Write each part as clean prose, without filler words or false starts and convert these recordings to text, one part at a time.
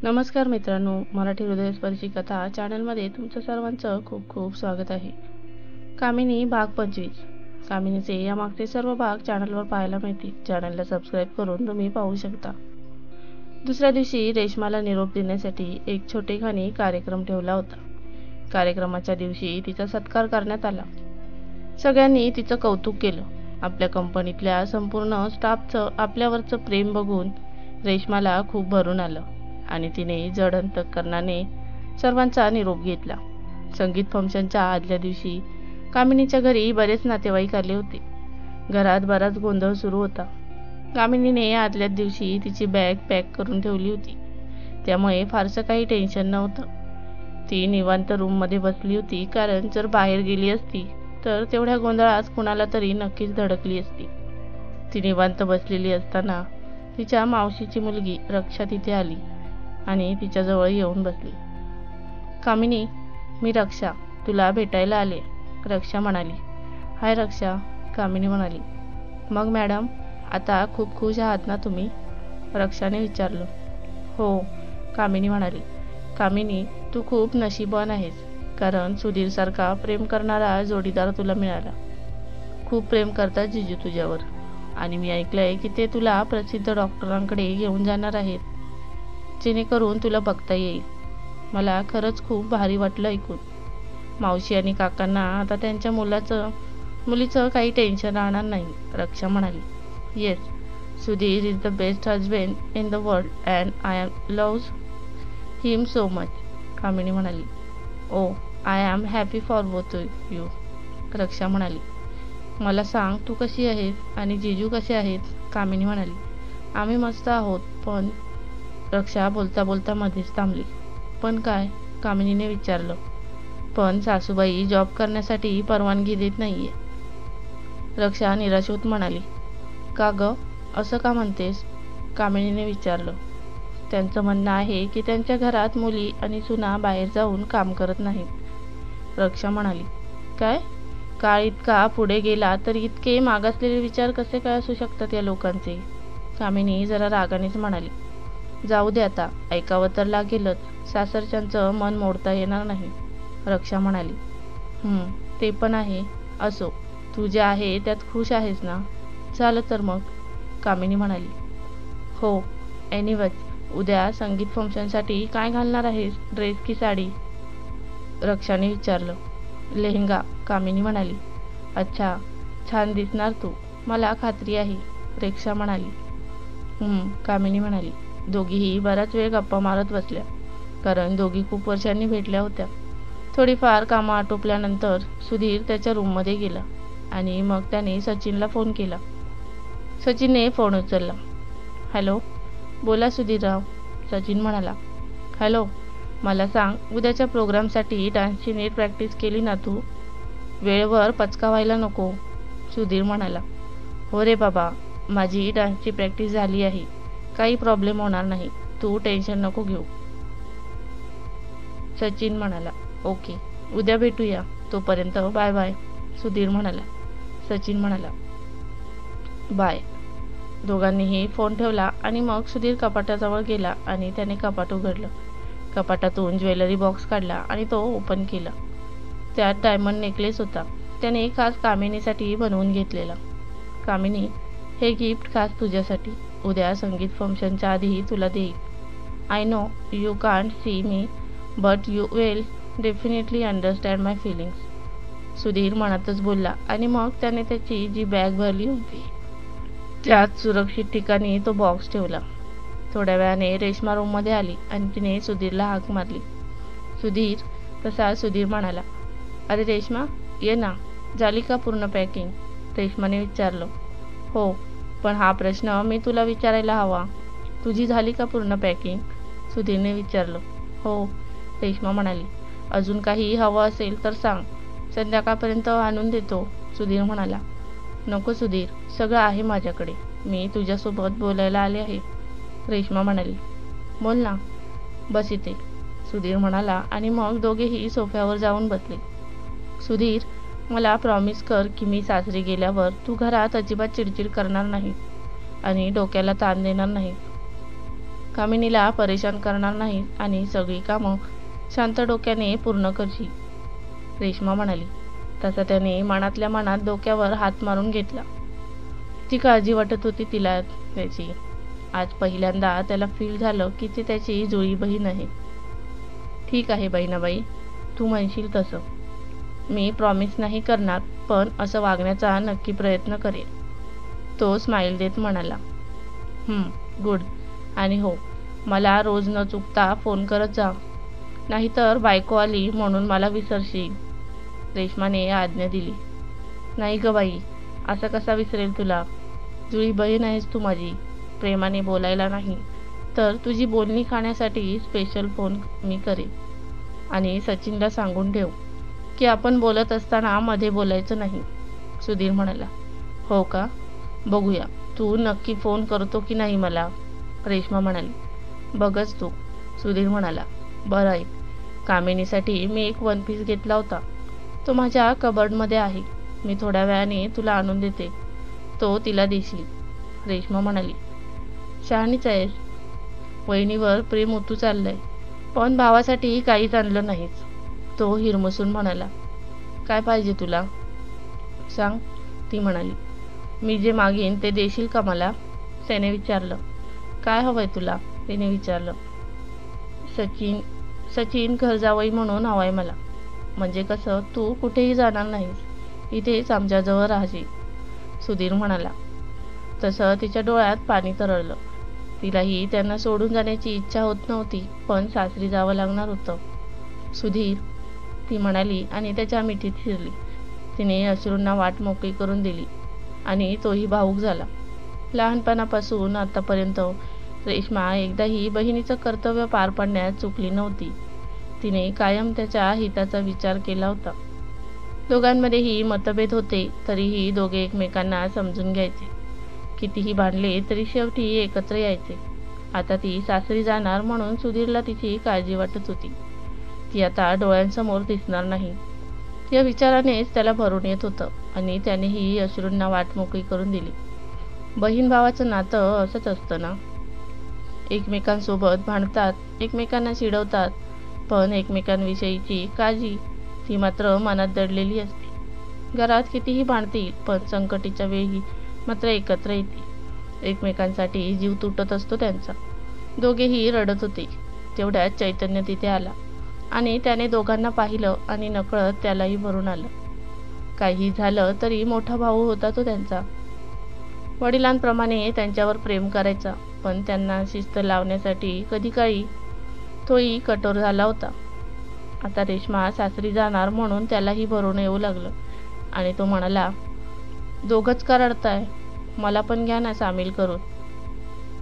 नमस्कार मित्रांनो, मराठी हृदयस्पर्शी कथा चॅनलमध्ये तुमचं सर्वांचं खूप खूप स्वागत आहे. कामिनी भाग 25. कामिनीचे यामागचे सर्व भाग चॅनलवर पाहायला मिळतील. चॅनलला सबस्क्राईब करून तुम्ही पाहू शकता. दुसऱ्या दिवशी रेश्माला निरोप देण्यासाठी एक छोटेखानी कार्यक्रम ठेवला होता. कार्यक्रमाच्या दिवशी तिचा सत्कार करण्यात आला. सगळ्यांनी तिचं कौतुक केलं. आपल्या कंपनीतल्या संपूर्ण स्टाफचं आपल्यावरचं प्रेम बघून रेश्माला खूप भरून आलं आणि तिने जड अंतःकरणाने सर्वांचा निरोप घेतला. संगीत फंक्शनच्या आदल्या दिवशी कामिनीच्या घरी बरेच नातेवाईक आले होते. घरात बराच गोंधळ सुरू होता. कामिनीने आदल्याच दिवशी तिची बॅग पॅक करून ठेवली होती, त्यामुळे फारसं काही टेन्शन नव्हतं. ती निवांत रूममध्ये बसली होती, कारण जर बाहेर गेली असती तर तेवढ्या गोंधळात कुणाला तरी नक्कीच धडकली असती. ती निवांत बसलेली असताना तिच्या मावशीची मुलगी रक्षा तिथे आली आणि तिच्याजवळ येऊन बसली. कामिनी, मी रक्षा, तुला भेटायला आले, रक्षा म्हणाली. हाय रक्षा, कामिनी म्हणाली. मग मॅडम, आता खूप खुश आहात ना तुम्ही, रक्षाने विचारलं. हो, कामिनी म्हणाली. कामिनी, तू खूप नशीबवान आहेस, कारण सुधीरसारखा प्रेम करणारा जोडीदार तुला मिळाला. खूप प्रेम करतात जिजू तुझ्यावर, आणि मी ऐकलंय की ते तुला प्रसिद्ध डॉक्टरांकडे घेऊन जाणार आहेत, जेणेकरून तुला बघता येईल. मला खरंच खूप भारी वाटलं ऐकून. मावशी आणि काकांना आता त्यांच्या मुलीचं काही टेन्शन राहणार नाही, रक्षा म्हणाली. Yes, Sudhir is the best husband in the world and I loves him so much, Kamini म्हणाली. Oh, I am happy for both you, Raksha म्हणाली. मला सांग, तू कशी आहेस आणि जीजू कसे आहेत, कामिनी म्हणाली. आम्ही मस्त आहोत, पण रक्षा बोलता बोलता मध्येच थांबली. पण काय, कामिनीने विचारलं. पण सासूबाई जॉब करण्यासाठी परवानगी देत नाहीये, रक्षा निराश होत म्हणाली. का ग, असं का म्हणतेस, कामिनीने विचारलं. त्यांचं म्हणणं आहे की त्यांच्या घरात मुली आणि सुना बाहेर जाऊन काम करत नाहीत, रक्षा म्हणाली. काय, काळ इतका पुढे गेला तर इतके मागासलेले विचार कसे काय असू शकतात या लोकांचे, कामिनी जरा रागानेच म्हणाली. जाऊ दे आता, ऐकावं तर लागेलच, सासरच्यांचं मन मोडता येणार नाही, रक्षा म्हणाली. ते पण आहे. असो, तू जे आहे त्यात खुश आहेस ना, झालं तर मग, कामिनी म्हणाली. हो, एनिवेज, उद्या संगीत फंक्शनसाठी काय घालणार आहेस, ड्रेस की साडी, रक्षाने विचारलं. लेहंगा, कामिनी म्हणाली. अच्छा, छान दिसणार तू, मला खात्री आहे, रक्षा म्हणाली. कामिनी म्हणाली. दोघीही बराच वेळ गप्पा मारत बसल्या, कारण दोघी खूप वर्षांनी भेटल्या होत्या. थोडीफार कामं आटोपल्यानंतर सुधीर त्याच्या रूममध्ये गेला आणि मग त्याने सचिनला फोन केला. सचिनने फोन उचलला. हॅलो, बोला सुधीरराव, सचिन म्हणाला. हॅलो, मला सांग, उद्याच्या प्रोग्रामसाठी डान्सची नीट प्रॅक्टिस केली ना तू, वेळेवर पचका व्हायला नको, सुधीर म्हणाला. हो रे बाबा, माझी डान्सची प्रॅक्टिस झाली आहे, काही प्रॉब्लेम होणार नाही, तू टेन्शन नको घेऊ, सचिन म्हणाला. ओके, उद्या भेटूया, तोपर्यंत बाय बाय, सुधीर म्हणाला. सचिन म्हणाला. बाय. दोघांनीही फोन ठेवला आणि मग सुधीर कपाटाजवळ गेला आणि त्याने कपाट उघडलं. कपाटातून ज्वेलरी बॉक्स काढला आणि तो ओपन केला. त्यात डायमंड नेकलेस होता, त्याने खास कामिनीसाठी बनवून घेतलेला. कामिनी, हे गिफ्ट खास तुझ्यासाठी, उद्या संगीत फंक्शनच्या आधी तुला देईल. I know you can't see me, but you will definitely understand my feelings, Sudhir मनातच बोलला आणि मग त्याने त्याची जी बॅग भरली होती त्यात सुरक्षित ठिकाणी तो बॉक्स ठेवला. थोड्या वेळाने रेश्मा रूममध्ये आली आणि तिने सुधीरला हाक मारली. सुधीर, तसा सुधीर म्हणाला. अरे रेश्मा, ये ना, झाली का पूर्ण पॅकिंग, रेश्माने विचारलं. हो, पण हा प्रश्न मी तुला विचारायला हवा, तुझी झाली का पूर्ण पॅकिंग, सुधीरने विचारलं. हो, रेश्मा म्हणाली. अजून काही हवं असेल तर सांग, संध्याकाळपर्यंत आणून देतो, सुधीर म्हणाला. नको सुधीर, सगळं आहे माझ्याकडे, मी तुझ्यासोबत बोलायला आले आहे, रेश्मा म्हणाली. बोल ना, बस इथे, सुधीर म्हणाला आणि मग दोघेही सोफ्यावर जाऊन बसले. सुधीर, मला प्रॉमिस कर की मी सासरी गेल्यावर तू घरात अजिबात चिडचिड करणार नाही आणि डोक्याला ताण देणार नाही, कामिनीला परेशान करणार नाही आणि सगळी कामं शांत डोक्याने पूर्ण करशील, रेश्मा म्हणाली. तसा त्याने मनातल्या मनात डोक्यावर हात मारून घेतला. ती काळजी वाटत होती तिला त्याची. आज पहिल्यांदा त्याला फील झालं की ती त्याची जुळी बहीण आहे. ठीक आहे बहिणाबाई, तू म्हणशील तसं. मी प्रॉमिस नाही करणार, पण असं वागण्याचा नक्की प्रयत्न करेन, तो स्माईल देत म्हणाला. गुड. आणि हो, मला रोज न चुकता फोन करत जा, नाहीतर बायको आली म्हणून मला विसरशील, रेश्माने आज्ञा दिली. नाही ग बाई, असं कसा विसरेल तुला? जुळी बहीण आहेस तू माझी. प्रेमाने बोलायला नाही तर तुझी बोलणी खाण्यासाठी स्पेशल फोन मी करेन. आणि सचिनला सांगून ठेव की आपण बोलत असताना मध्ये बोलायचं नाही, सुधीर म्हणाला. हो का? बघूया तू नक्की फोन करतो की नाही मला, रेश्मा म्हणाली. बघच तू, सुधीर म्हणाला. बरं आहे, कामिनीसाठी मी एक वन पीस घेतला होता, तो माझ्या कबर्डमध्ये आहे. मी थोड्या वेळाने तुला आणून देते, तो तिला देशील, रेश्मा म्हणाली. शहाणीच आहेस. वहिनीवर प्रेम ओतू चाललंय, पण भावासाठी काहीच आणलं नाहीस, तो हिरमसून म्हणाला. काय पाहिजे तुला सांग, ती म्हणाली. मी जे मागीन ते देशील का मला, त्याने विचारलं. काय हवंय तुला, तिने विचारलं. सचिन घर जावई म्हणून हवाय मला. म्हणजे कसं, तू कुठेही जाणार नाहीस, इथेच आमच्याजवळ राहशील, सुधीर म्हणाला. तसं तिच्या डोळ्यात पाणी तरळलं. तिलाही त्यांना सोडून जाण्याची इच्छा होत नव्हती, पण सासरी जावं लागणार होतं. सुधीर, ती म्हणाली आणि त्याच्या मिठीत शिरली. तिने अश्रूंना वाट मोकळी करून दिली आणि तोही भावूक झाला. लहानपणापासून आतापर्यंत रेश्मा एकदाही बहिणीचं कर्तव्य पार पाडण्यात चुकली नव्हती. तिने कायम त्याच्या हिताचा विचार केला होता. दोघांमध्येही मतभेद होते, तरीही दोघे एकमेकांना समजून घ्यायचे. कितीही भांडले तरी शेवटी एकत्र यायचे. आता ती सासरी जाणार म्हणून सुधीरला तिची काळजी वाटत होती. ती आता डोळ्यांसमोर दिसणार नाही, या विचारानेच त्याला भरून येत होतं आणि त्यानेही अश्रूंना वाट मोकळी करून दिली. बहीण भावाचं नातं असंच असतं ना, एकमेकांसोबत भांडतात, एकमेकांना चिडवतात, पण एकमेकांविषयीची काळजी ती मात्र मनात दडलेली असते. घरात कितीही भांडतील, पण संकटीच्या वेळी मात्र एकत्र येतील. एकमेकांसाठी जीव तुटत असतो त्यांचा. दोघेही रडत होते. तेवढ्यात चैतन्य तिथे आला आणि त्याने दोघांना पाहिलं आणि नकळत त्यालाही भरून आलं. काही झालं तरी मोठा भाऊ होता तो त्यांचा. वडिलांप्रमाणे त्यांच्यावर प्रेम करायचा, पण त्यांना शिस्त लावण्यासाठी कधी काळी तोही कठोर झाला होता. आता रेश्मा सासरी जाणार म्हणून त्यालाही भरून येऊ लागलं आणि तो म्हणाला, दोघंच का रडताय, मला पण घ्या ना सामील करून.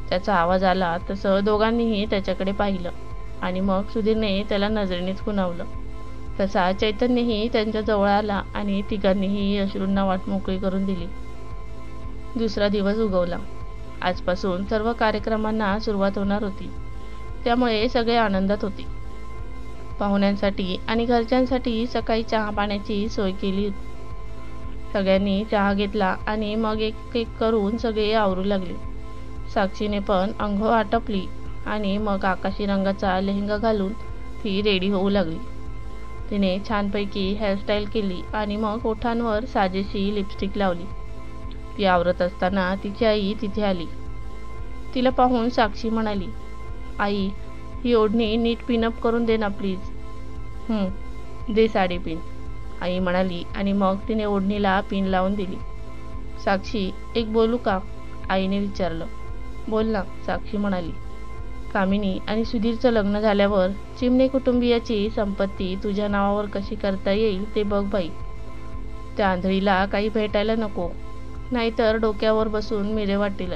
त्याचा आवाज आला तसं दोघांनीही त्याच्याकडे पाहिलं आणि मग सुधीरने त्याला नजरेनेच खुणावलं. तसा चैतन्यही त्यांच्या जवळ आला आणि तिघांनीही अश्रूंना वाट मोकळी करून दिली. दुसरा दिवस उगवला. आजपासून सर्व कार्यक्रमांना सुरुवात होणार होती, त्यामुळे सगळे आनंदात होते. पाहुण्यांसाठी आणि घरच्यांसाठी सकाळी चहा पाण्याची सोय केली होती. सगळ्यांनी चहा घेतला आणि मग एक एक करून सगळे आवरू लागले. साक्षीने पण अंघोळ आटपली आणि मग आकाशी रंगाचा लेहंगा घालून ती रेडी होऊ लागली. तिने छानपैकी हेअरस्टाईल केली आणि मग ओठांवर साजेशी लिपस्टिक लावली. ती आवरत असताना तिची आई तिथे आली. तिला पाहून साक्षी म्हणाली, आई, ही ओढणी नीट पिनअप करून दे ना प्लीज. दे साडी पिन, आई म्हणाली आणि मग तिने ओढणीला पिन लावून दिली. साक्षी, एक बोलू का, आईने विचारलं. बोल ना, साक्षी म्हणाली. कामिनी आणि सुधीरचं लग्न झाल्यावर चिमणे कुटुंबियाची संपत्ती तुझ्या नावावर कशी करता येईल ते बघ बाई. त्या आंधळीला काही भेटायला नको, नाहीतर डोक्यावर बसून मिरे वाटेल,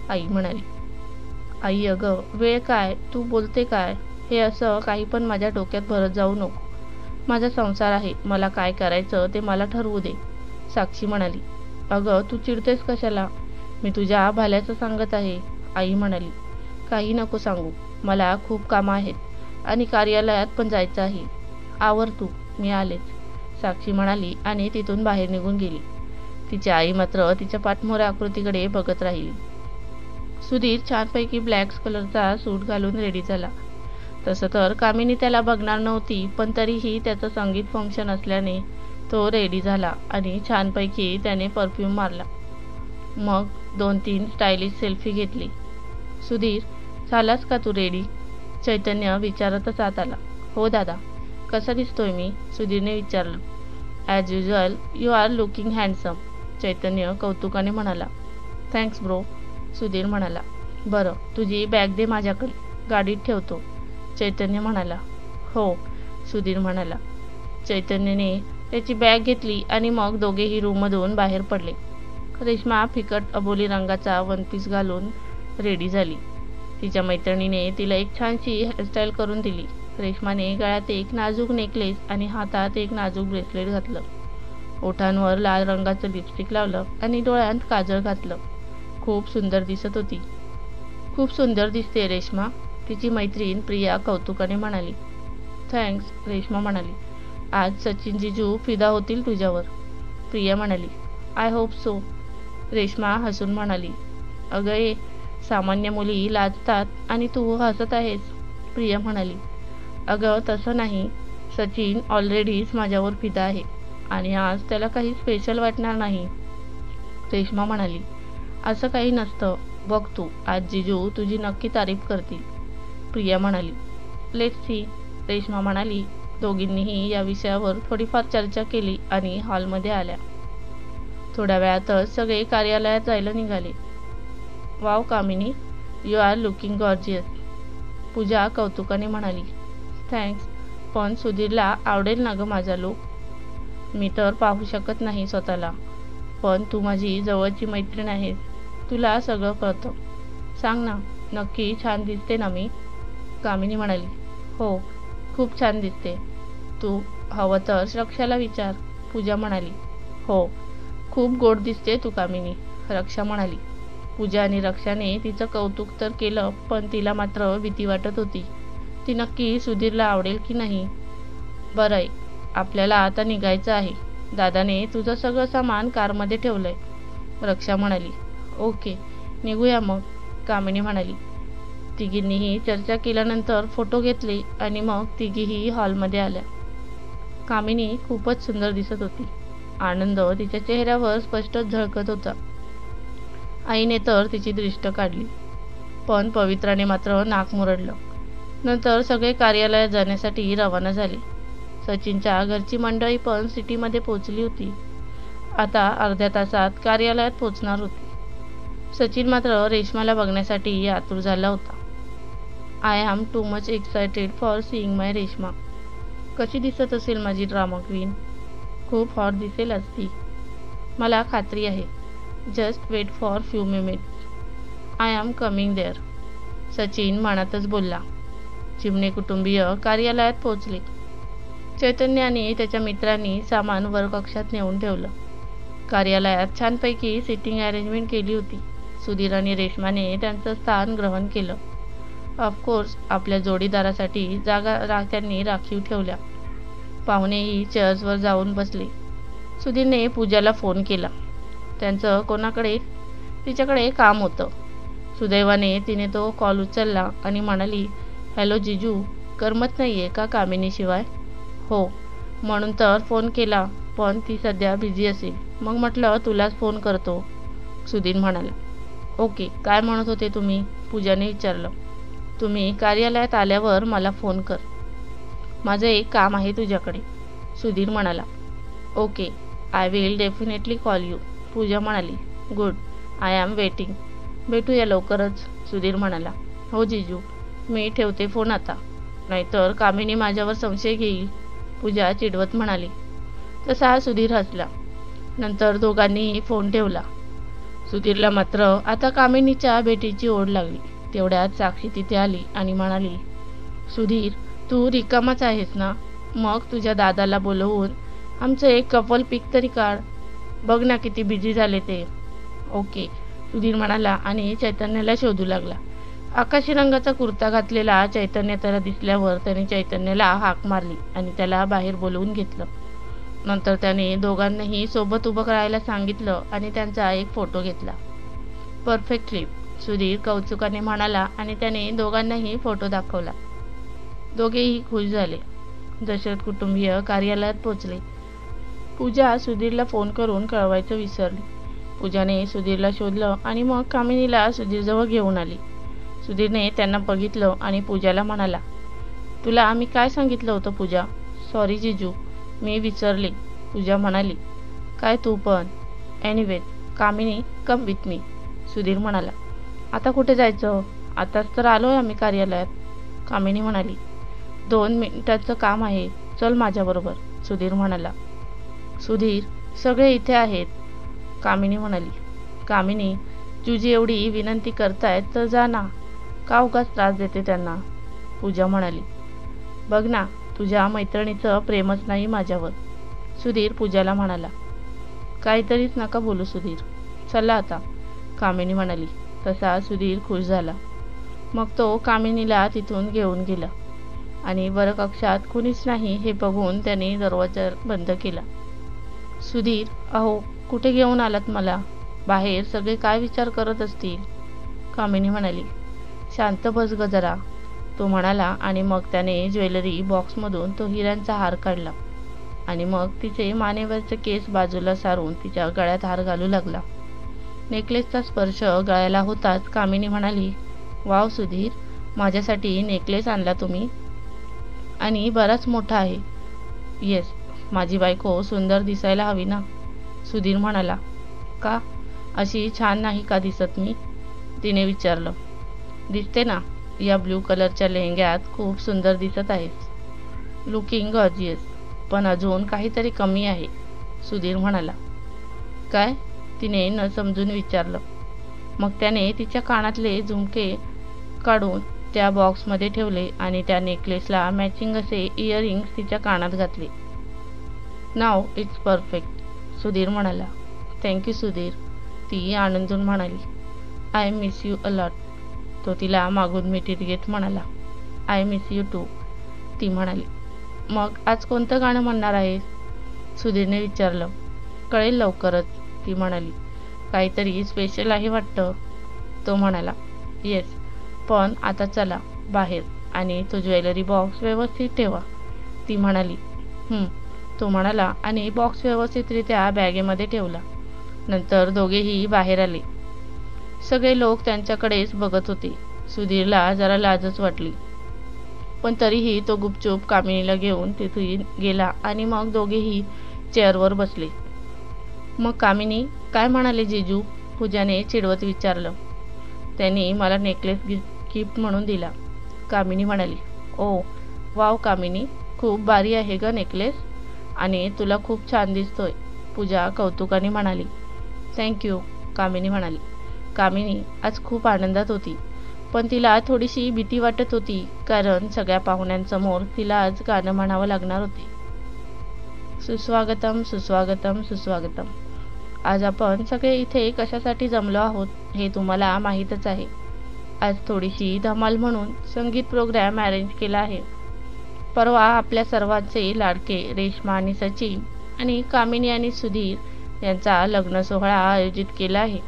आई म्हणाली. आई अगं, वेळ काय, तू बोलते काय, हे असं काही पण माझ्या डोक्यात भरत जाऊ नको. माझा संसार आहे, मला काय करायचं ते मला ठरवू दे, साक्षी म्हणाली. अगं, तू चिडतेस कशाला, मी तुझ्या भल्याचं सांगत आहे, आई म्हणाली. काही नको सांगू, मला खूप कामं आहेत आणि कार्यालयात पण जायचं आहे. आवर तू, मी आलेच, साक्षी म्हणाली आणि तिथून बाहेर निघून गेली. तिची आई मात्र तिच्या पाठमोऱ्या आकृतीकडे बघत राहिली. सुधीर छानपैकी ब्लॅक कलरचा सूट घालून रेडी झाला. तसं तर कामिनी त्याला बघणार नव्हती, पण तरीही त्याचं संगीत फंक्शन असल्याने तो रेडी झाला आणि छानपैकी त्याने परफ्यूम मारला. मग 2-3 स्टायलिश सेल्फी घेतली. सुधीर, झालास का तू रेडी? चैतन्य विचारतच आत आला. हो दादा. कसा दिसतोय मी? सुधीरने विचारलं. As usual you are looking handsome, Chaitanya कौतुकाने म्हणाला. थँक्स ब्रो, सुधीर म्हणाला. बरं, तुझी बॅग दे माझ्याकडे, गाडीत ठेवतो, चैतन्य म्हणाला. हो, सुधीर म्हणाला. चैतन्यने त्याची बॅग घेतली आणि मग दोघेही रूममधून बाहेर पडले. रेश्मा फिकट अबोली रंगाचा वनपीस घालून रेडी झाली. तिच्या मैत्रिणीने तिला एक छानशी हेअरस्टाईल करून दिली. रेश्माने गळ्यात एक नाजूक नेकलेस आणि हातात एक नाजूक ब्रेसलेट घातलं. ओठांवर लाल रंगाचं लिपस्टिक लावलं आणि डोळ्यात काजळ घातलं. खूप सुंदर दिसत होती. खूप सुंदर दिसते रेश्मा, तिची मैत्रीण प्रिया कौतुकाने म्हणाली. थँक्स, रेश्मा म्हणाली. आज सचिन जिजू फिदा होतील तुझ्यावर, प्रिया म्हणाली. आय होप सो, रेश्मा हसून म्हणाली. अगं ये, सामान्य मुली लाजतात आणि तू हसत आहेस, प्रिया म्हणाली. अगं तसं नाही, सचिन ऑलरेडीच माझ्यावर फिदा आहे आणि आज त्याला काही स्पेशल वाटणार नाही, रेश्मा म्हणाली. असं काही नसतं, बघ तू, आज जिजू तुझी नक्की तारीफ करतील, प्रिया म्हणाली. लेट्स सी, रेश्मा म्हणाली. दोघींनीही या विषयावर थोडीफार चर्चा केली आणि हॉलमध्ये आल्या. थोड्या वेळातच सगळे कार्यालयात जायला निघाले. Wow Kamini, you are looking gorgeous, Pooja कौतुकाने म्हणाली. थँक्स, पण सुधीरला आवडेल ना गं माझा लूक? मी तर पाहू शकत नाही स्वतःला, पण तू माझी जवळची मैत्रीण आहेस, तुला सगळं कळतं. सांग ना, नक्की छान दिसते ना मी? कामिनी म्हणाली. हो, खूप छान दिसते. तू हवं तर रक्षाला विचार, पूजा म्हणाली. हो, खूप गोड दिसते तू कामिनी, रक्षा म्हणाली. पूजा आणि रक्षाने तिचं कौतुक तर केलं, पण तिला मात्र भीती वाटत होती. ती नक्की सुधीरला आवडेल की नाही. बरं आहे, आपल्याला आता निघायचं आहे. दादाने तुझं सगळं सामान कारमध्ये ठेवलंय, रक्षा म्हणाली. ओके, निघूया मग, कामिनी म्हणाली. तिघींनीही चर्चा केल्यानंतर फोटो घेतले आणि मग तिघीही हॉलमध्ये आल्या. कामिनी खूपच सुंदर दिसत होती. आनंद तिच्या चेहऱ्यावर स्पष्ट झळकत होता. आईने तर तिची दृष्ट काढली, पण पवित्राने मात्र नाक मुरडलं. नंतर सगळे कार्यालयात जाण्यासाठी रवाना झाले. सचिनच्या घरची मंडळी पण सिटीमध्ये पोहोचली होती. आता अर्ध्या तासात कार्यालयात पोहोचणार होती. सचिन मात्र रेश्माला बघण्यासाठी आतुर झाला होता. I am too much excited for seeing my Reshma. कशी दिसत असेल माझी ड्रामा क्वीन? खूप हॉट दिसेल ती, मला खात्री आहे. Just wait for few minutes, I am coming there, Sachin मनातच बोलला. चिमणे कुटुंबीय कार्यालयात पोहोचले. चैतन्य आणि त्याच्या मित्रांनी सामान वर कक्षात नेऊन ठेवलं. कार्यालयात छानपैकी सिटिंग अरेंजमेंट केली होती. सुधीर आणि रेश्माने त्यांचं स्थान ग्रहण केलं. ऑफकोर्स आपल्या जोडीदारासाठी जागा त्यांनी राखीव ठेवल्या. पाहुणेही चेअर्सवर जाऊन बसले. सुधीरने पूजाला फोन केला. त्यांचं तिच्याकडे काम होतं. सुदैवाने तिने तो कॉल उचलला आणि म्हणाली, हॅलो जिजू, करमत नाहीये का कामिनीशिवाय? हो, म्हणून तर फोन केला, पण ती सध्या बिझी असेल, मग म्हटलं तुलाच फोन करतो, सुधीर म्हणाला. ओके, काय म्हणत होते तुम्ही? पूजाने विचारलं. तुम्ही कार्यालयात आल्यावर मला फोन कर, माझं एक काम आहे तुझ्याकडे, सुधीर म्हणाला. Okay, I will definitely call you, Pooja म्हणाली. गुड, आय एम वेटिंग, भेटूया लवकरच, सुधीर म्हणाला. हो जिजू, मी ठेवते फोन आता, नाहीतर कामिनी माझ्यावर संशय घेईल, पूजा चिडवत म्हणाली. तसा सुधीर हसला. नंतर दोघांनीही फोन ठेवला. सुधीरला मात्र आता कामिनीच्या भेटीची ओढ लागली. तेवढ्यात साक्षी तिथे आली आणि म्हणाली, सुधीर, तू रिकामाच आहेस ना? मग तुझ्या दादाला बोलवून आमचं एक कपल पिक तरी काढ, बघ ना किती बिझी झाले ते. ओके, सुधीर म्हणाला आणि चैतन्याला शोधू लागला. आकाशी रंगाचा कुर्ता घातलेला चैतन्य त्याला दिसल्यावर त्याने चैतन्याला हाक मारली आणि त्याला बाहेर बोलवून घेतलं. नंतर त्याने दोघांनाही सोबत उभं राहायला सांगितलं आणि त्यांचा एक फोटो घेतला. परफेक्ट क्लिप, सुधीर कौतुकाने म्हणाला आणि त्याने दोघांनाही फोटो दाखवला. दोघेही खुश झाले. दशरथ कुटुंबीय कार्यालयात पोचले. पूजा सुधीरला फोन करून कळवायचं विसरली. पूजाने सुधीरला शोधलं आणि मग कामिनीला सुधीरजवळ घेऊन आली. सुधीरने त्यांना बघितलं आणि पूजाला म्हणाला, तुला मी काय सांगितलं होतं पूजा? सॉरी जिजू, मी विसरले. पूजा म्हणाली, काय तू पण. Anyway Kamini come with me. Sudhir म्हणाला, आता कुठे जायचं? आताच तर आलोय आम्ही कार्यालयात. कामिनी म्हणाली, 2 मिनिटाचं काम आहे, चल माझ्याबरोबर. सुधीर म्हणाला. सुधीर, सगळे इथे आहेत. कामिनी म्हणाली. कामिनी, तुझी एवढी विनंती करतायत तर जा ना, का उगाच त्रास देते त्यांना. पूजा म्हणाली, बघ ना, तुझ्या मैत्रिणीचं प्रेमच नाही माझ्यावर. सुधीर पूजाला म्हणाला, काहीतरीच नका बोलू सुधीर, चला आता. कामिनी म्हणाली. तसा सुधीर खुश झाला. मग तो कामिनीला तिथून घेऊन गेला आणि वरकक्षात कुणीच नाही हे बघून त्याने दरवाजा बंद केला. सुधीर, अहो कुठे घेऊन आलात मला? बाहेर सगळे काय विचार करत असतील. कामिनी म्हणाली. शांत बस ग जरा, तो म्हणाला आणि मग त्याने ज्वेलरी बॉक्समधून तो हिऱ्यांचा हार काढला आणि मग तिचे मानेवरचे केस बाजूला सारून तिच्या गळ्यात हार घालू लागला. नेकलेसचा स्पर्श गळ्याला होताच कामिनी म्हणाली, वाव सुधीर, माझ्यासाठी नेकलेस आणला तुम्ही आणि बराच मोठा आहे. येस, माझी बायको सुंदर दिसायला हवी ना. सुधीर म्हणाला. का, अशी छान नाही का दिसत मी? तिने विचारलं. दिसते ना, या ब्लू कलरच्या लेहंग्यात खूप सुंदर दिसत आहेस. लुकिंग गॉर्जियस, पण अजून काहीतरी कमी आहे. सुधीर म्हणाला. काय? तिने न समजून विचारलं. मग त्याने तिच्या कानातले झुमके काढून त्या बॉक्समध्ये ठेवले आणि त्या नेकलेसला मॅचिंग असे इयरिंग्स तिच्या कानात घातले. नाव इट्स परफेक्ट. सुधीर म्हणाला. थँक्यू सुधीर, ती आनंदून म्हणाली. I miss you a lot. तो तिला मागून मिठीत घेत म्हणाला. I miss you too. ती म्हणाली. मग आज कोणतं गाणं म्हणणार आहे? सुधीरने विचारलं. कळेल लवकरच, ती म्हणाली. काहीतरी स्पेशल आहे वाटतं. तो म्हणाला. येस, पण आता चला बाहेर आणि तो ज्वेलरी बॉक्स व्यवस्थित ठेवा. ती म्हणाली. तो म्हणाला आणि बॉक्स व्यवस्थितरित्या बॅगेमध्ये ठेवला. नंतर दोघेही बाहेर आले. सगळे लोक त्यांच्याकडेच बघत होते. सुधीरला जरा लाजच वाटली, पण तरीही तो गुपचूप कामिनीला घेऊन तिथून गेला आणि मग दोघेही चेअरवर बसले. मग कामिनी, काय म्हणाले जिजू? पूजाने चिडवत विचारलं. त्यांनी मला नेकलेस गिफ्ट म्हणून दिला. कामिनी म्हणाली. ओ वाव कामिनी, खूप भारी आहे ग नेकलेस आणि तुला खूप छान दिसतोय. पूजा कौतुकाने म्हणाली. थँक्यू, कामिनी म्हणाली. कामिनी आज खूप आनंदात होती, पण तिला थोडीशी भीती वाटत होती, कारण सगळ्या पाहुण्यांसमोर तिला आज गाणं म्हणावं लागणार होते. सुस्वागतम सुस्वागतम सुस्वागतम. आज आपण सगळे इथे कशासाठी जमलो आहोत हे तुम्हाला माहीतच आहे. आज थोडीशी धमाल म्हणून संगीत प्रोग्राम अरेंज केला आहे. परवा आपल्या सर्वांचे लाडके रेश्मा आणि सचिन आणि कामिनी आणि सुधीर यांचा लग्न सोहळा आयोजित केला आहे.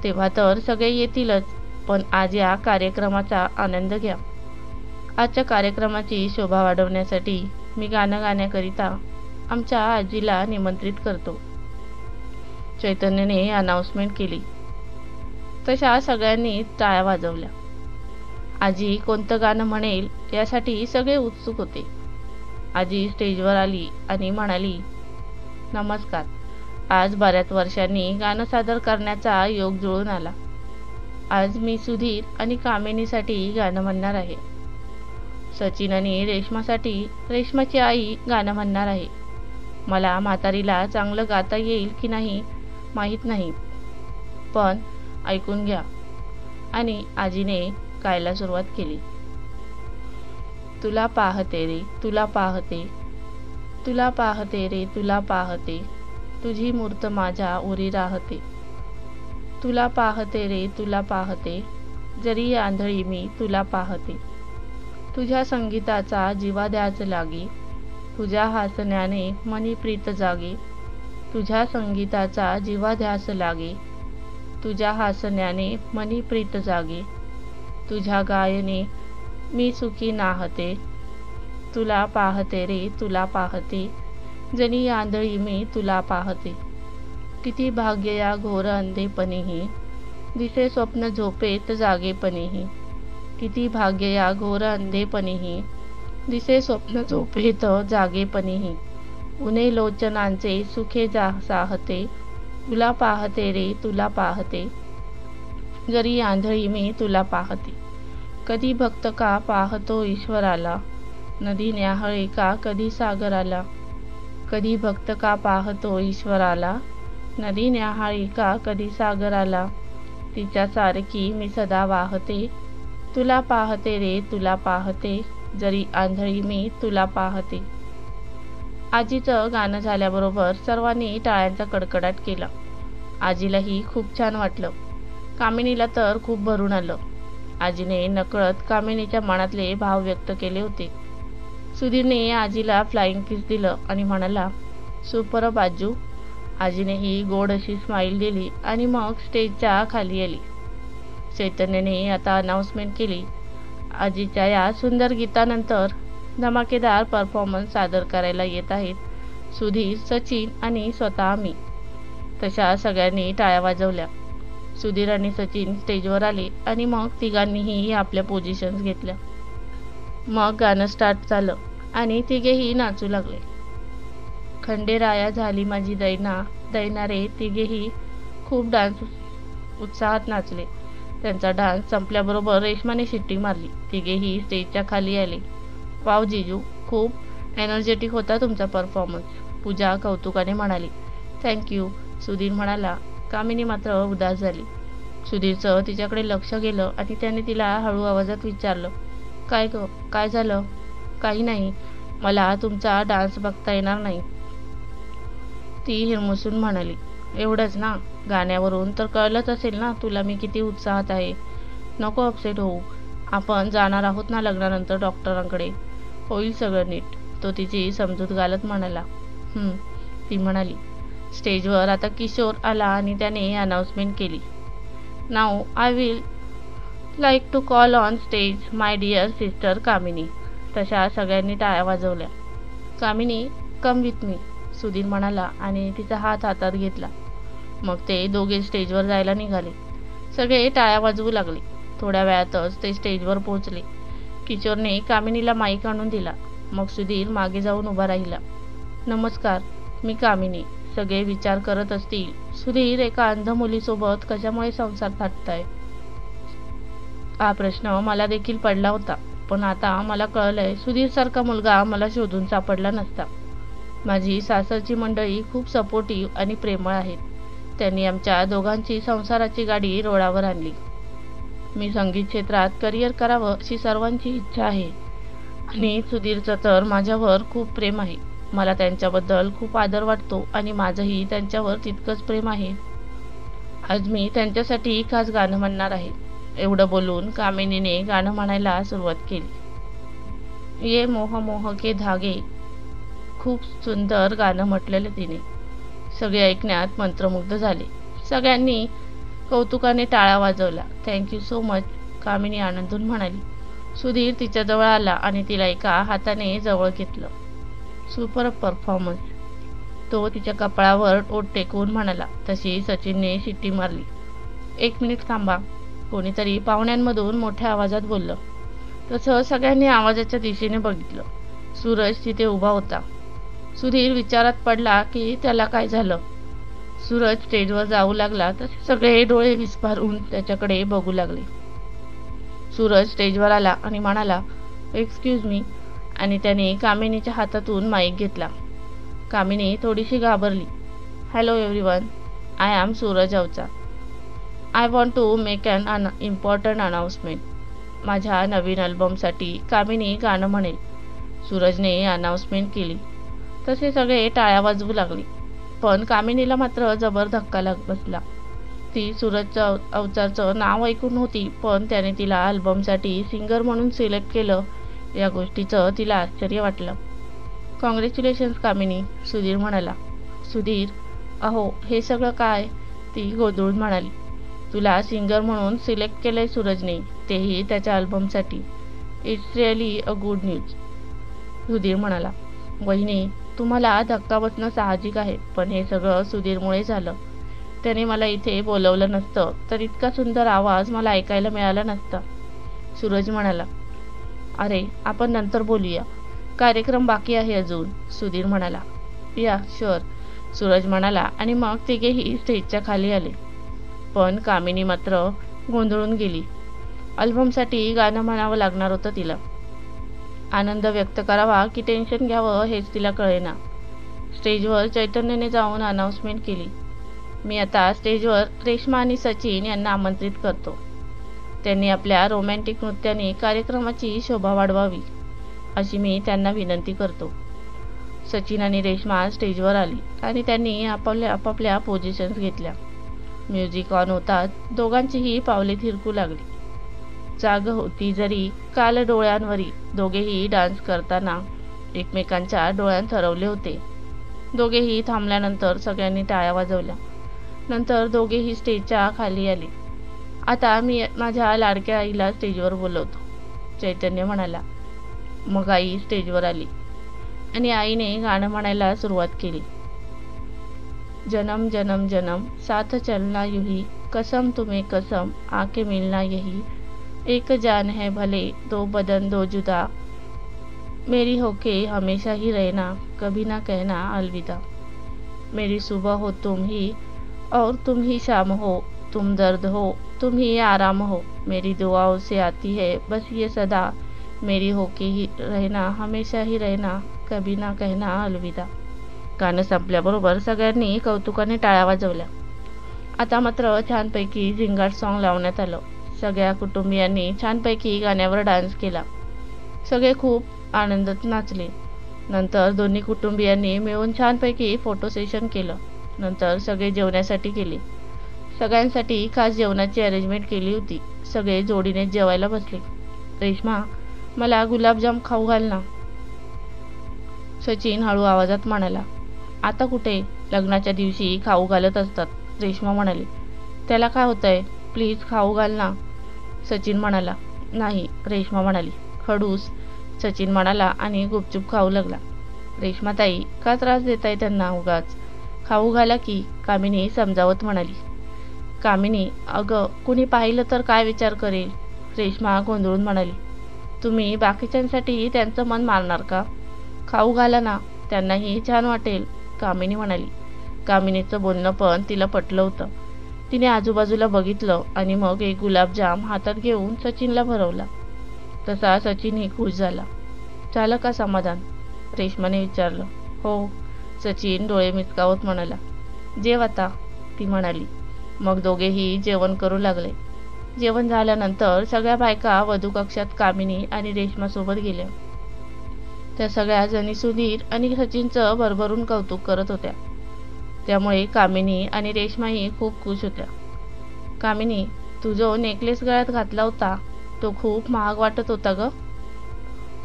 तेव्हा तर सगळे येतीलच, पण आज या कार्यक्रमाचा आनंद घ्या. आजच्या कार्यक्रमाची शोभा वाढवण्यासाठी मी गाणं गाण्याकरिता आमच्या आजीला निमंत्रित करतो. चैतन्यने अनाउन्समेंट केली. तशा सगळ्यांनी टाळ्या वाजवल्या. आजी कोणतं गाणं म्हणेल यासाठी सगळे उत्सुक होते. आजी स्टेजवर आली आणि म्हणाली, नमस्कार. आज बऱ्याच वर्षांनी गाणं सादर करण्याचा योग जुळून आला. आज मी सुधीर आणि कामिनीसाठी गाणं म्हणणार आहे. सचिन आणि रेश्मासाठी रेश्माची आई गाणं म्हणणार आहे. मला म्हातारीला चांगलं गाता येईल की नाही माहीत नाही, पण ऐकून घ्या. आणि आजीने गायला सुरुवात केली. तुला पाहते रे, तुला पाहते, तुला पाहते रे, तुला पाहते, तुझी मूर्त माझ्या उरी राहते. तुला पाहते रे, तुला पाहते, जरी आंधळी मी तुला पाहते. तुझ्या संगीताचा जीवा द्याच लागे, तुझ्या हसण्याने मनी प्रीत जागे. तुझ्या संगीताचा जीवा ध्यास लागे, तुझ्या हसण्याने मनी प्रीत जागे, तुझ्या गायने मी सुखी नाहते, तुला पाहते रे तुला पाहते, जणी आंधळी मी तुला पाहते. किती भाग्य या घोर अंधेपणीही, दिसे स्वप्न झोपेत जागेपणीही. किती भाग्य या घोर अंधेपणीही, दिसे स्वप्न झोपेत जागेपणीही. उन्हे लोचनांचे सुखे साहते, तुला पाहते रे तुला पाहते, जरी आंधळी मी तुला पाहते. कधी भक्त का पाहतो ईश्वराला, नदी न्याहळे का कधी सागराला. कधी भक्त का पाहतो ईश्वराला, नदी न्याहाळी का कधी सागराला. तिच्यासारखी मी सदा वाहते, तुला पाहते रे तुला पाहते, जरी आंधळी मी तुला पाहते. आजीचं गाणं झाल्याबरोबर सर्वांनी टाळ्यांचा कडकडाट केला. आजीलाही खूप छान वाटलं. कामिनीला तर खूप भरून आलं. आजीने नकळत कामिनीच्या मनातले भाव व्यक्त केले होते. सुधीरने आजीला फ्लाइंग किस दिलं आणि म्हणाला, सुपर आजू. आजीनेही गोड अशी स्माईल दिली आणि मग स्टेजच्या खाली आली. चैतन्यने आता अनाउन्समेंट केली, आजीच्या या सुंदर गीतानंतर धमाकेदार परफॉर्मन्स सादर करायला येत आहेत सुधीर, सचिन आणि स्वतः मी. तशा सगळ्यांनी टाळ्या वाजवल्या. सुधीर आणि सचिन स्टेजवर आले आणि मग तिघांनीही आपल्या पोझिशन्स घेतल्या. मग गाणं स्टार्ट झालं आणि तिघेही नाचू लागले. खंडेराया झाली माझी दैना, दैना रे. तिघेही खूप डान्स उत्साहात नाचले. त्यांचा डान्स संपल्याबरोबर रेश्माने शिट्टी मारली. तिघेही स्टेजच्या खाली आले. वाव जीजू, खूप एनर्जेटिक होता तुमचा परफॉर्मन्स, पूजा कौतुकाने म्हणाली. थँक्यू, सुधीर म्हणाला. कामिनी मात्र उदास झाली. सुधीरचं तिच्याकडे लक्ष गेलं आणि त्याने तिला हळू आवाजात विचारलं, काय ग, काय झालं? काही नाही, मला तुमचा डान्स बघता येणार नाही, ती हिरमुसून म्हणाली. एवढंच ना? गाण्यावरून तर कळलंच असेल ना तुला मी किती उत्साहात आहे. नको अपसेट होऊ, आपण जाणार आहोत ना लग्नानंतर डॉक्टरांकडे, होईल सगळं नीट, तो तिची समजूत घालत म्हणाला. ती म्हणाली. स्टेजवर आता किशोर आला आणि त्याने अनाउन्समेंट केली. Now I will like to call on stage my dear sister Kamini. तशा सगळ्यांनी टाळ्या वाजवल्या. कामिनी, कम विथ मी, सुधीर म्हणाला आणि तिचा हात हातात घेतला. मग ते दोघे स्टेजवर जायला निघाले. सगळे टाळ्या वाजवू लागले. थोड्या वेळातच ते स्टेजवर पोहोचले. किशोरने कामिनीला माईक आणून दिला. मग सुधीर मागे जाऊन उभा राहिला. नमस्कार, मी कामिनी. सगळे विचार करत असतील, सुधीर एका अंध मुलीसोबत कशामुळे संसार थाटताय. हा प्रश्न मला देखील पडला होता, पण आता मला कळलंय सुधीर सारखा मुलगा मला शोधून सापडला नसता. माझी सासरची मंडळी खूप सपोर्टिव्ह आणि प्रेमळ आहेत. त्यांनी आमच्या दोघांची संसाराची गाडी रुळावर आणली. मी संगीत क्षेत्रात करिअर करावं अशी सर्वांची इच्छा आहे आणि सुधीरचं तर माझ्यावर खूप प्रेम आहे. मला त्यांच्याबद्दल खूप आदर वाटतो आणि माझंही त्यांच्यावर तितकंच प्रेम आहे. आज मी त्यांच्यासाठी खास गाणं म्हणणार आहे. एवढं बोलून कामिनीने गाणं म्हणायला सुरुवात केली. ये मोह मोह के धागे. खूप सुंदर गाणं म्हटलेलं तिने. सगळे ऐकण्यात मंत्रमुग्ध झाले. सगळ्यांनी कौतुकाने टाळ्या वाजवल्या. थँक्यू सो मच, कामिनी आनंदून म्हणाली. सुधीर तिच्याजवळ आला आणि तिला एका हाताने जवळ घेतलं. सुपर परफॉर्मन्स, तो तिच्या कपाळावर ओठ टेकवून म्हणाला. तशी सचिनने शिट्टी मारली. 1 मिनिट थांबा, कोणीतरी पाहुण्यांमधून मोठ्या आवाजात बोललं. तसं सगळ्यांनी आवाजाच्या दिशेने बघितलं. सूरज तिथे उभा होता. सुधीर विचारात पडला की त्याला काय झालं. सूरज स्टेजवर जाऊ लागला तसे सगळे डोळे विस्फारून त्याच्याकडे बघू लागले. सूरज स्टेजवर आला आणि म्हणाला, एक्सक्यूज मी, आणि त्याने कामिनीच्या हातातून माईक घेतला. कामिनी थोडीशी घाबरली. Hello everyone, I am Suraj Avachar. I want to make an important announcement. माझ्या नवीन अल्बमसाठी कामिनी गाणं म्हणेल. सूरजने अनाउन्समेंट केली. तसे सगळे टाळ्या वाजवू लागले. पण कामिनीला मात्र जबर धक्का बसला. ती सूरज अवचारचं नाव ऐकून होती, पण त्याने तिला अल्बमसाठी सिंगर म्हणून सिलेक्ट केलं या गोष्टीचं तिला आश्चर्य वाटलं. कॉंग्रॅच्युलेशन्स कामिनी, सुधीर म्हणाला. सुधीर, अहो हे सगळं काय, ती गोंधळून म्हणाली. तुला सिंगर म्हणून सिलेक्ट केलंय सूरजने, तेही त्याच्या अल्बमसाठी. It's really a good news. Sudhir म्हणाला. वहिनी, तुम्हाला धक्का बसणं साहजिक आहे, पण हे सगळं सुधीरमुळे झालं. त्याने मला इथे बोलवलं नसतं तर इतका सुंदर आवाज मला ऐकायला मिळाला नसता. सूरज म्हणाला. अरे, आपण नंतर बोलूया, कार्यक्रम बाकी आहे अजून. सुधीर म्हणाला. या शुअर, सूरज म्हणाला आणि मग तिघेही स्टेजच्या खाली आले. पण कामिनी मात्र गोंधळून गेली. अल्बमसाठी गाणं म्हणावं लागणार होतं तिला. आनंद व्यक्त करावा की टेन्शन घ्यावं हेच तिला कळेना. स्टेजवर चैतन्यने जाऊन अनाउन्समेंट केली. मी आता स्टेजवर रेश्मा आणि सचिन यांना आमंत्रित करतो. त्यांनी आपल्या रोमॅन्टिक नृत्याने कार्यक्रमाची शोभा वाढवावी, अशी मी त्यांना विनंती करतो. सचिन आणि रेश्मा स्टेजवर आली आणि त्यांनी आपापल्या पोझिशन्स घेतल्या. म्युझिक ऑन होताच दोघांचीही पावले थिरकू लागली. जाग होती जरी काल डोळ्यांवरी दोघेही डान्स करताना एकमेकांच्या डोळ्यांत हरवले होते. दोघेही थांबल्यानंतर सगळ्यांनी टाळ्या वाजवल्या. नंतर दोघेही स्टेजच्या खाली आले. आता मी माझ्या लाडक्या आईला स्टेजवर बोलवतो, चैतन्य म्हणाला. मग आई स्टेजवर आली आणि आईने गाणं म्हणायला सुरुवात केली. जन्म जन्म जन्म साथ चलना यूही, कसम तुम्हें कसम आके मिलना यही, एक जान है भले दो बदन दो जुदा, मेरी होके हमेशा ही रहना, कभी ना कहना अलविदा, मेरी सुबह हो तुम ही और तुम ही शाम हो, तुम दर्द हो तुम ही आराम हो, मेरी दुआओं से आती है बस ये सदा, मेरी होके ही रहना हमेशा ही रहना, कभी ना कहना अलविदा. गाणं संपल्याबरोबर सगळ्यांनी कौतुकाने टाळ्या वाजवल्या. आता मात्र छानपैकी झिंगाट सॉन्ग लावण्यात आलं. सगळ्या कुटुंबियांनी छानपैकी गाण्यावर डान्स केला. सगळे खूप आनंदात नाचले. नंतर दोन्ही कुटुंबियांनी मिळून छानपैकी फोटो सेशन केलं. नंतर सगळे जेवण्यासाठी गेले. सगळ्यांसाठी खास जेवणाची अरेंजमेंट केली होती. सगळे जोडीने जेवायला बसले. रेश्मा, मला गुलाबजाम खाऊ घाल ना, सचिन हळू आवाजात म्हणाला. आता कुठे, लग्नाच्या दिवशी खाऊ घालत असतात, रेश्मा म्हणाली. त्याला काय होतंय, प्लीज खाऊ घाल ना, सचिन म्हणाला. नाही, रेश्मा म्हणाली. खडूस, सचिन म्हणाला आणि गुपचूप खाऊ लागला. रेश्माताई, का त्रास देताय त्यांना उगाच, खाऊ घाला की, कामिनी समजावत म्हणाली. कामिनी, अगं कुणी पाहिलं तर काय विचार करेल, रेश्मा गोंधळून म्हणाली. तुम्ही बाकीच्यांसाठी त्यांचं मन मारणार का, खाऊ घाला ना, त्यांनाही छान वाटेल, कामिनी म्हणाली. कामिनीचं बोलणं पण तिला पटलं होतं. तिने आजूबाजूला बघितलं आणि मग एक गुलाबजाम हातात घेऊन सचिनला भरवला. तसा सचिनही खुश झाला. झालं का समाधान, रेश्माने विचारलं. हो, सचिन डोळे मिचकावत म्हणाला. जेव आता, ती म्हणाली. मग दोघेही जेवण करू लागले. जेवण झाल्यानंतर सगळ्या बायका वधू कक्षात कामिनी आणि रेश्मासोबत गेल्या. त्या सगळ्या जणी सुधीर आणि सचिनचं भरभरून कौतुक करत होत्या. त्यामुळे कामिनी आणि रेश्माही खूप खुश होत्या. कामिनी, तू जो नेकलेस गळ्यात घातला होता तो खूप महाग वाटत होता ग,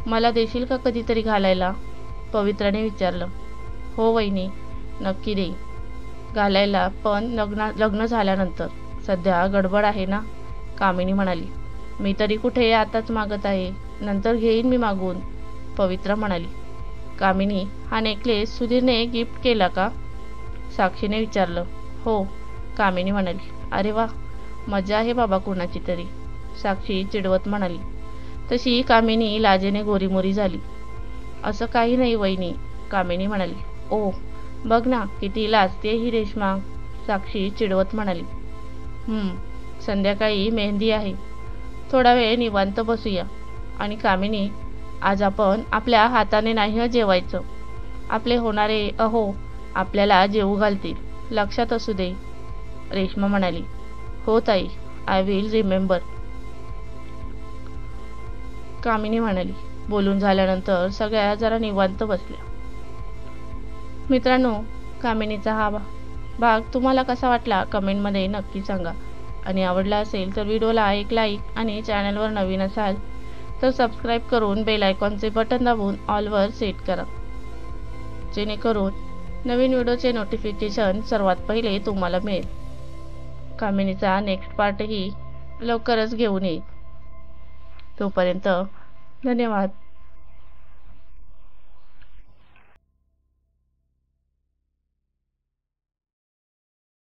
मला देशील का कधीतरी घालायला, पवित्राने विचारलं. हो वहिनी, नक्की देईन घालायला, पण लग्न झाल्यानंतर, सध्या गडबड आहे ना, कामिनी म्हणाली. मी तरी कुठे आताच मागत आहे, नंतर घेईन मी मागून, पवित्रा म्हणाली. कामिनी, हा नेकलेस सुधीरने गिफ्ट केला का, साक्षीने विचारलं. हो, कामिनी म्हणाली. अरे वा, मजा आहे बाबा कुणाची तरी, साक्षी चिडवत म्हणाली. तशी कामिनी लाजेने गोरीमोरी झाली. असं काही नाही वहिनी, कामिनी म्हणाली. ओ, बघ ना किती लाजते ही रेश्मा, साक्षी चिडवत म्हणाली. संध्याकाळी मेहंदी आहे, थोडा वेळ निवांत बसूया. आणि कामिनी, आज आपण आपल्या हाताने नाही जेवायचं, आपले होणारे अहो आपल्याला जेवू घालतील, लक्षात असू दे, रेश्मा म्हणाली. हो ताई, आय विल रिमेंबर, कामिनी म्हणाली. बोलून झाल्यानंतर सगळ्या जरा निवांत बसल्या. मित्रांनो, कामिनीचा हा भाग तुम्हाला कसा वाटला कमेंटमध्ये नक्की सांगा. आणि आवडला असेल तर व्हिडिओला एक लाईक आणि चॅनलवर नवीन असाल तर सबस्क्राईब करून बेल आयकॉनचे बटन दाबून ऑलवर सेट करा, जेणेकरून नवीन व्हिडिओचे नोटिफिकेशन सर्वात पहिले तुम्हाला मिळेल. कामिनीचा नेक्स्ट पार्टही लवकरच घेऊन येईल. तोपर्यंत धन्यवाद.